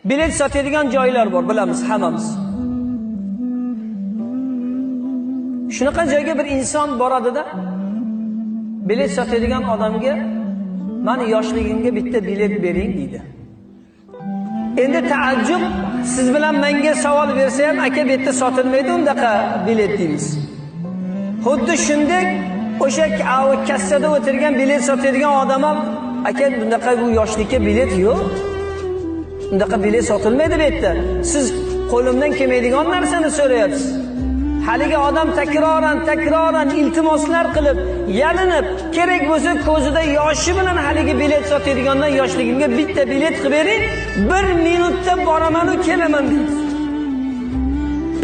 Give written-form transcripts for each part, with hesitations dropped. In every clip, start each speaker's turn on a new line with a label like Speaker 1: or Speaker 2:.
Speaker 1: bilet sotadigan joylar bor, bilamiz hammamiz. Shunaqa joyga bir inson boradida, bilet sotadigan odamga "Mani yoshligimga bitta bilet bering" deydi. Endi taajjub, siz bilan menga savol bersa ham, aka bu yerda sotilmaydi undaqa bilet deymiz. Xuddi shunday o'sha kassada o'tirgan bilet sotadigan odam ham, aka bundaqa bu yoshlikka bilet yo'q. Bundaqa bilet sotilmaydi bu yerda. Siz qo'limdan kelmaydigan narsani so'rayapsiz. Haligi odam takroran iltimoslar qilib, yalinib, kerak bo'lsa ko'zida yoshi bilan haligi bilet sotadigandan yoshligimga bitta bilet qilib bering, 1 minutda boraman va kelaman deydi.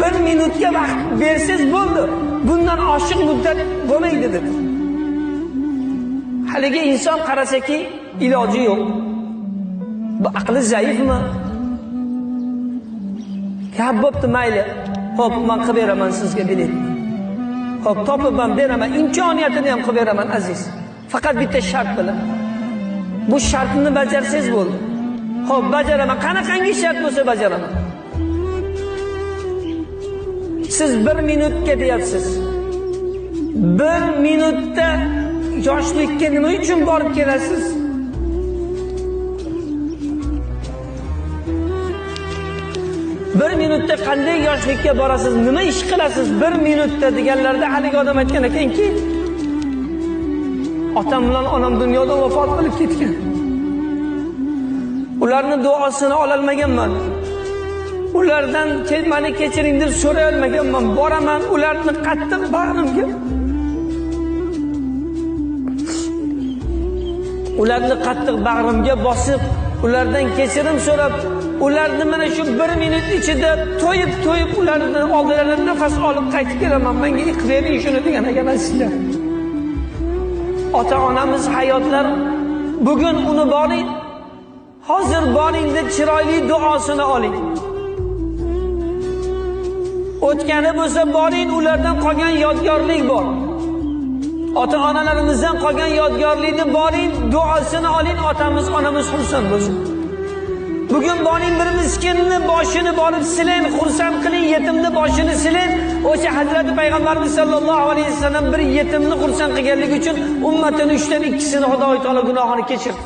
Speaker 1: 1 minutga vaqt bersiz bo'ldi. Bundan oshiq muddat bo'lmaydi dedi. Haligi inson qarasaki iloji yo'q. Bu aqli zaifmi? Gap bo'pti, mayli. Xo'p, men qilib beraman sizga bilet. Xo'p, topib ham beraman, imkoniyatini ham qilib beraman aziz. Faqat bitta shart bilan. Bu shartni bajarsangiz bo'ldi. Xo'p, bajaraman. Qanaqangi shart bo'lsa bajaraman. Siz 1 minutga deyapsiz. 1 minutda yoshlikka nima uchun borib kelasiz? Bir minutda qanday yoshlikka borasiz? Nima ish qilasiz? 1 minutda deganlarda haligi odam aytgan ekanki, otam bilan onam dunyodan vafot qilib ketgan. Ularning duosini ola olmaganman. Ulardan meni kechiring deb so'ray olmaganman. Boraman ularni qattiq bag'rimga. Ularni qattiq bag'rimga bosib, ulardan kechirim so'rab, ularni mana shu 1 minut ichida to'yib ularning oldilaridan nafas olib qaytib kelaman. Menga qilib bering shuni degan ekan sizga. Ota-onamiz hayotlar, bugun uni boring, hozir boring deb chiroyli duosini oling. O'tgani bo'lsa boring, ulardan qolgan yodgorlik bor. Ota-onalarimizdan qolgan yodgorlikni boring, duosini oling, otamiz, onamiz xursand bo'lsin. Bugun boring bir miskinni boshini borib silang, xursand qiling, yetimni boshini silang. O'sha Hazrati Payg'ambarimiz sollallohu alayhi vasallam bir yetimni xursand qilganligi uchun ummatining 3dan 2sini Xudo taolo gunohini kechirdi.